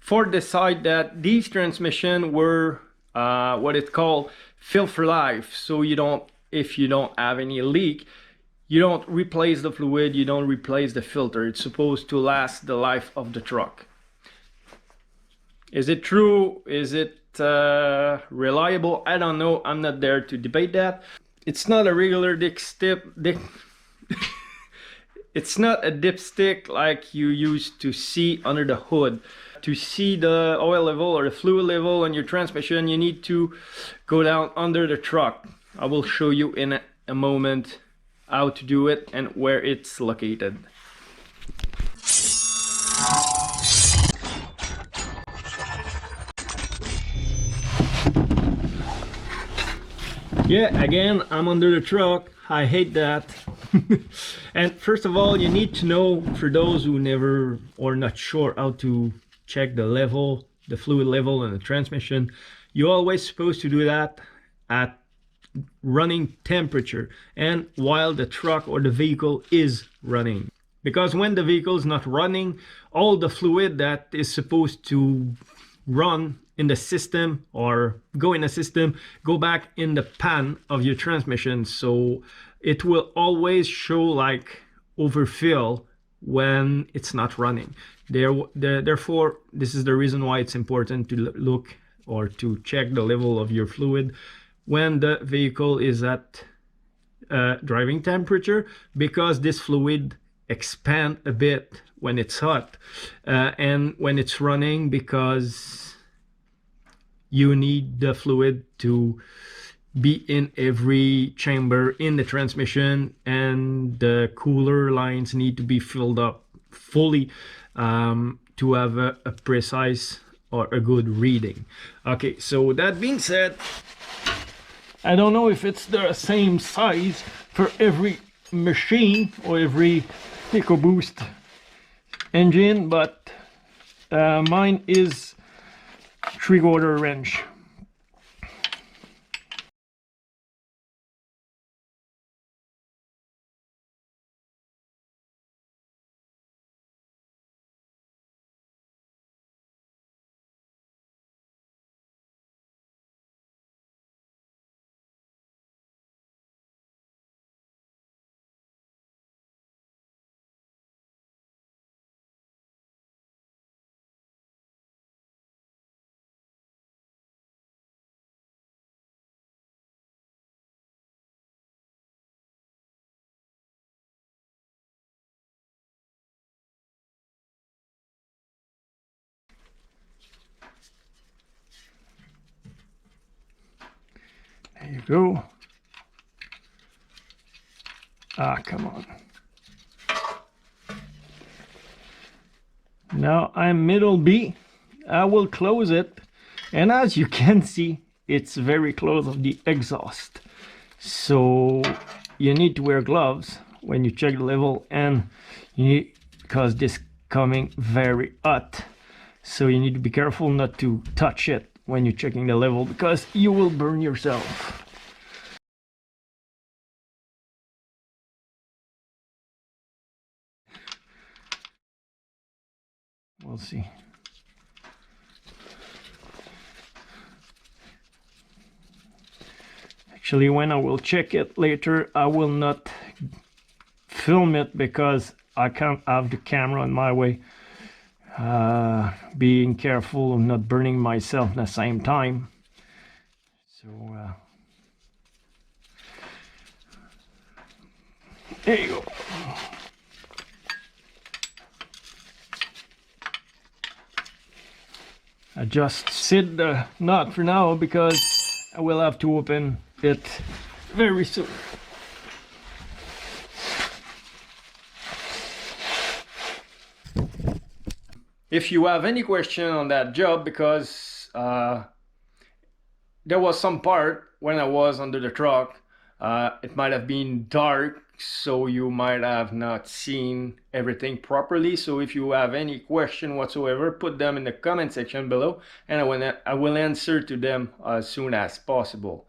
Ford decided that these transmission were what it's called fill for life. So if you don't have any leak, you don't replace the fluid, you don't replace the filter. It's supposed to last the life of the truck. Is it true? Is it reliable? I don't know. I'm not there to debate that. It's not a regular it's not a dipstick like you used to see under the hood. To see the oil level or the fluid level on your transmission, you need to go down under the truck. I will show you in a moment how to do it and where it's located. Yeah, again, I'm under the truck. I hate that. And first of all, you need to know, for those who never or not sure how to check the level, the fluid level in the transmission, you're always supposed to do that at running temperature and while the truck or the vehicle is running. Because when the vehicle is not running, all the fluid that is supposed to run in the system or go in the system go back in the pan of your transmission, so it will always show like overfill when it's not running. Therefore, this is the reason why it's important to look or to check the level of your fluid when the vehicle is at driving temperature, because this fluid expands a bit when it's hot and when it's running, because you need the fluid to be in every chamber in the transmission, and the cooler lines need to be filled up fully to have a precise or a good reading. Okay, so that being said, I don't know if it's the same size for every machine or every Eco Boost engine, but mine is 3/4 inch. There you go. Ah, come on. Now I'm middle B. I will close it, and as you can see, it's very close of the exhaust. So you need to wear gloves when you check the level, and because this coming very hot, so you need to be careful not to touch it when you're checking the level, because you will burn yourself. We'll see. Actually, when I will check it later, I will not film it because I can't have the camera in my way. Being careful of not burning myself at the same time. So there you go. I just sit the nut for now because I will have to open it very soon. If you have any question on that job, because there was some part when I was under the truck, it might have been dark, so you might have not seen everything properly. So if you have any question whatsoever, put them in the comment section below, and I will answer to them as soon as possible.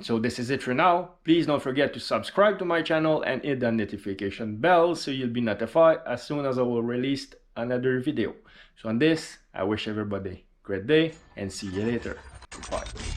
So this is it for now. Please don't forget to subscribe to my channel and hit the notification bell so you'll be notified as soon as I will release another video. So on this, I wish everybody a great day and see you later. Goodbye.